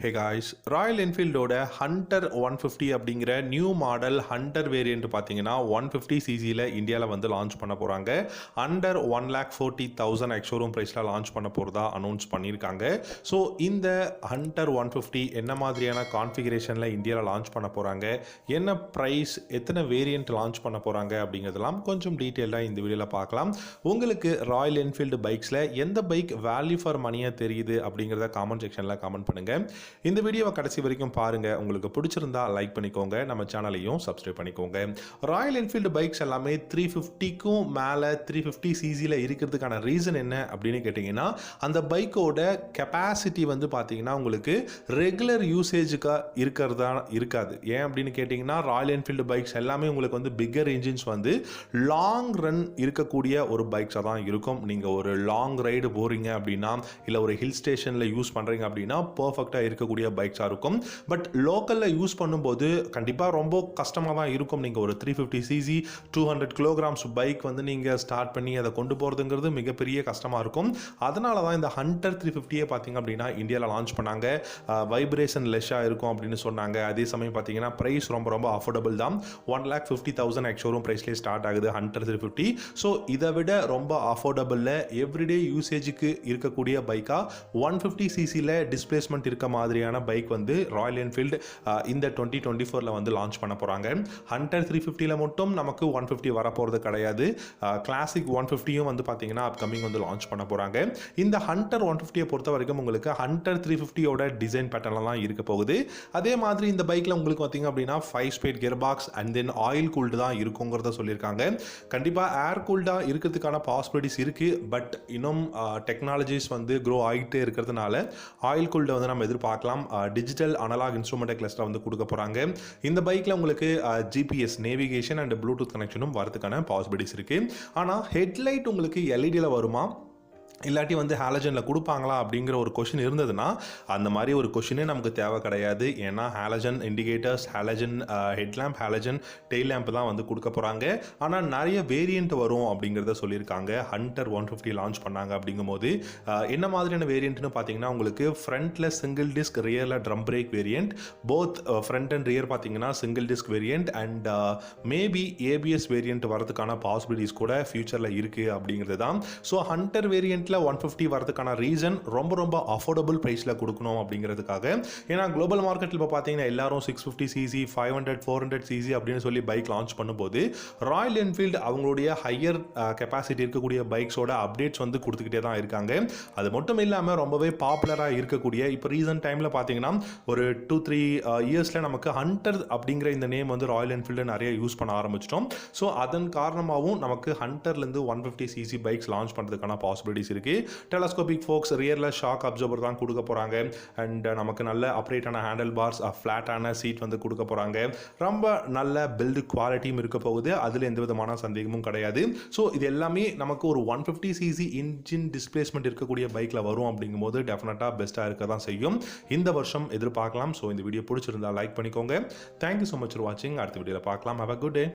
Hey guys, Royal Enfield ஓட Hunter 150 அப்படிங்கிற new model Hunter variant பார்த்தீங்கன்னா 150cc இந்தியாவில் வந்து லான்ச் பண்ண போகிறாங்க. அண்டர் 1,40,000 எக்ஸ்ஷோரூம் ப்ரைஸில் லான்ச் பண்ண போகிறதா அனௌன்ஸ் பண்ணியிருக்காங்க. ஸோ இந்த ஹண்டர் 150 என்ன மாதிரியான கான்ஃபிகரேஷனில் இந்தியாவில் லான்ச் பண்ண போகிறாங்க, என்ன ப்ரைஸ், எத்தனை வேரியன்ட் லான்ச் பண்ண போகிறாங்க அப்படிங்கிறதெல்லாம் கொஞ்சம் டீட்டெயிலாக இந்த வீடியோவில் பார்க்கலாம். உங்களுக்கு ராயல் என்ஃபீல்டு பைக்ஸில் எந்த பைக் வேல்யூ ஃபார் மணியாக தெரியுது அப்படிங்கிறத காமெண்ட் செக்ஷனில் கமெண்ட் பண்ணுங்கள். இந்த வீடியோவை கடைசி வரைக்கும் பாருங்க. உங்களுக்கு பிடிச்சிருந்தா லைக் பண்ணிக்கோங்க, நம்ம சேனலையும் சப்ஸ்கிரைப் பண்ணிக்கோங்க. ராயல் என்ஃபீல்டு பைக்ஸ் எல்லாமே 350க்கும் மேலே 350cc இருக்கிறதுக்கான ரீசன் என்ன அப்படின்னு கேட்டிங்கன்னா, அந்த பைக்கோட கெப்பாசிட்டி வந்து பார்த்தீங்கன்னா உங்களுக்கு ரெகுலர் யூசேஜுக்காக இருக்கிறதா இருக்காது. ஏன் அப்படின்னு கேட்டிங்கன்னா, ராயல் என்ஃபீல்டு பைக்ஸ் எல்லாமே உங்களுக்கு வந்து பிக்கர் இன்ஜின்ஸ் வந்து லாங் ரன் இருக்கக்கூடிய ஒரு பைக்ஸாக தான் இருக்கும். நீங்கள் ஒரு லாங் ரைடு போகிறீங்க அப்படின்னா, இல்லை ஒரு ஹில் ஸ்டேஷனில் யூஸ் பண்ணுறீங்க அப்படின்னா பர்ஃபெக்டாக இருக்கக்கூடிய பைக்ஸாக இருக்கும். பட் லோக்கலில் யூஸ் பண்ணும்போது கண்டிப்பாக ரொம்ப கஷ்டமாக தான் இருக்கும். நீங்கள் ஒரு 350cc 200 kilograms பைக் வந்து நீங்கள் ஸ்டார்ட் பண்ணி அதை கொண்டு போகிறதுங்கிறது மிகப்பெரிய கஷ்டமாக இருக்கும். அதனால தான் இந்த ஹண்டர் 350 பார்த்தீங்க அப்படின்னா இந்தியாவில் லான்ச் பண்ணாங்க. வைப்ரேஷன் லெஸ்ஸாக இருக்கும் அப்படின்னு சொன்னாங்க. அதே சமயம் பார்த்தீங்கன்னா ப்ரைஸ் ரொம்ப ரொம்ப அஃபோர்டபுள் தான். 1,50,000 எக்ஸ்ஷோரூம் ப்ரைஸ்லேயே ஸ்டார்ட் ஆகுது ஹண்டர் 350. ஸோ இதை விட ரொம்ப அஃபோர்டபுளில் எவ்ரிடே யூசேஜுக்கு இருக்கக்கூடிய பைக்காக 150cc டிஸ்பிளேஸ்மெண்ட் இருக்க மாதிரியான பைக் வந்து ராயல் என்ஃபீல்டு இந்த 2024 வந்து லான்ச் பண்ண போகிறாங்க. ஹண்டர் 350 மட்டும் நமக்கு 150 வரப்போகிறது கிடையாது. கிளாசிக் 150யும் வந்து பார்த்தீங்கன்னா அப்கமிங் வந்து லான்ச் பண்ண போகிறாங்க. இந்த ஹண்டர் 150 பொறுத்த வரைக்கும் உங்களுக்கு ஹண்டர் 350 டிசைன் பேட்டர்ன்லாம் இருக்க போகுது. அதே மாதிரி இந்த பைக்கில் உங்களுக்கு பார்த்தீங்க அப்படின்னா 5-speed gear box and then oil cooled தான் இருக்குங்கிறத சொல்லியிருக்காங்க. கண்டிப்பாக ஏர் கூல்டாக இருக்கிறதுக்கான பாசிபிலிட்டிஸ் இருக்குது. பட் இன்னும் டெக்னாலஜிஸ் வந்து க்ரோ ஆகிட்டே இருக்கிறதுனால ஆயில் கூல்டை வந்து நம்ம எதிர்பார்க்கலாம். டிஜிட்டல் அனலாக் இன்ஸ்ட்ருமெண்ட் கிளஸ்டர் வந்து கொடுக்க போகிறாங்க. இந்த பைக்கில் உங்களுக்கு ஜிபிஎஸ் நேவிகேஷன் அண்ட் ப்ளூடூத் கனெக்ஷனும் வரதுக்கான பாசிபிலிட்டிஸ் இருக்குது. ஆனால் ஹெட்லைட் உங்களுக்கு எல்இடியில் வருமா, இல்லாட்டி வந்து ஹாலஜனில் கொடுப்பாங்களா அப்படிங்கிற ஒரு கொஷின் இருந்ததுன்னா, அந்த மாதிரி ஒரு கொஷினே நமக்கு தேவை கிடையாது. ஏன்னா halogen indicators, halogen headlamp, halogen tail lamp தான் வந்து கொடுக்க போகிறாங்க. ஆனால் நிறைய வேரியண்ட் வரும் அப்படிங்கிறத சொல்லியிருக்காங்க. ஹண்டர் 150 லான்ச் பண்ணாங்க அப்படிங்கும்போது என்ன மாதிரியான வேரியண்ட்னு பார்த்தீங்கன்னா, உங்களுக்கு ஃப்ரண்ட்டில் சிங்கிள் டிஸ்க், ரியரில் drum brake variant, both front and rear பார்த்தீங்கன்னா single disc variant and maybe ABS variant வரதுக்கான பாசிபிலிட்டிஸ் கூட ஃபியூச்சரில் இருக்குது அப்படிங்கிறது தான். ஸோ ஹண்டர் வேரியண்ட் 150 வரதுக்கான ரீசன் ரொம்ப ரொம்ப அஃபோர்டபுள் ப்ரைஸில் கொடுக்கணும் அப்படிங்கிறதுக்காக. ஏன்னா குளோபல் மார்க்கெட்டில் இப்போ பார்த்தீங்கன்னா எல்லாரும் 650cc 500 400cc அப்படின்னு சொல்லி பைக் லான்ச் பண்ணும்போது ராயல் என்ஃபீல்டு அவங்களுடைய ஹையர் கெப்பாசிட்டி இருக்கக்கூடிய பைக்ஸோட அப்டேட்ஸ் வந்து கொடுத்துக்கிட்டே தான் இருக்காங்க. அது மட்டும் இல்லாமல் ரொம்பவே பாப்புலராக இருக்கக்கூடிய இப்போ ரீசன்ட் டைமில் பார்த்தீங்கன்னா ஒரு 2-3 இயர்ஸில் நமக்கு ஹண்டர் அப்படிங்கிற இந்த நேம் வந்து ராயல் என்ஃபீல்டு நிறைய யூஸ் பண்ண ஆரம்பிச்சிட்டோம். ஸோ அதன் காரணமாகவும் நமக்கு ஹண்டர்லேருந்து 150cc பைக்ஸ் லான்ச் பண்ணுறதுக்கான பாசிபிலிட்டிஸ் இருக்கு. டெலஸ்கோபிக் ஃபோக்ஸ், ரியர்ல ஷாக் அப்சர்வர் தான் கொடுக்க போறாங்க. அண்ட் நமக்கு நல்ல அப்ரேட்டான ஹேண்டில் பார்ஸ், ஃபிளாட்டான சீட் வந்து கொடுக்க போறாங்க. ரொம்ப நல்ல பில்டு குவாலிட்டியும் இருக்க போகுது. அதில் எந்த விதமான சந்தேகமும் கிடையாது. ஸோ இது எல்லாமே நமக்கு ஒரு 150cc இன்ஜின் டிஸ்பிளேஸ்மெண்ட் இருக்கக்கூடிய பைக்ல வரும் அப்படிங்கும்போது டெஃபினட்டா பெஸ்ட்டாக இருக்க தான் செய்யும். இந்த வருஷம் எதிர்பார்க்கலாம். ஸோ இந்த வீடியோ பிடிச்சிருந்தா லைக் பண்ணிக்கோங்க. தேங்க்யூ ஸோ மச் ஃபார் வாட்சிங். அடுத்த வீடியோவில் பார்க்கலாம். Have a good day.